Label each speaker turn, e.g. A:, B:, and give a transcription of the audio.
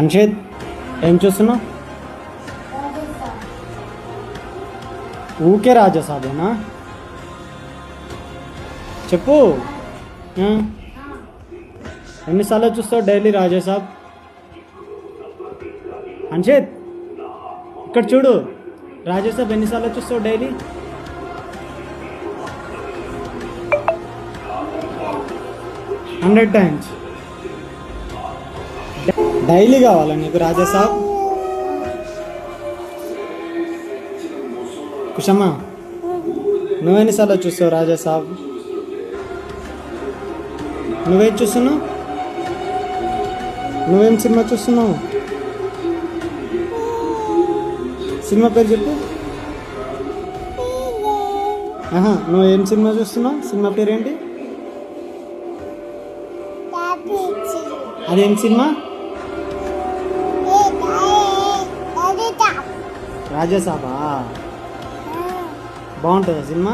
A: అన్షిత్ ఏం చూస్తున్నావు? ఊకే రాజసాబేనా? చెప్పు. ఎన్నిసార్లు చూస్తావు డైలీ రాజసాబ్? అన్షిత్ ఇక్కడ చూడు, రాజసాబ్ ఎన్నిసార్లు చూస్తావు డైలీ? 100 times డైలీ కావాలా నీకు రాజసాబ్? కుషమ్మా నువ్వెన్నిసార్లు చూస్తావు రాజసాబ్? నువ్వేం చూస్తున్నావు? నువ్వేం సినిమా చూస్తున్నావు? సినిమా పేరు చెప్పు. నువ్వేం సినిమా చూస్తున్నావు? సినిమా పేరేంటి? అదేం సినిమా? రాజసాబా? బాగుంటుందా సినిమా?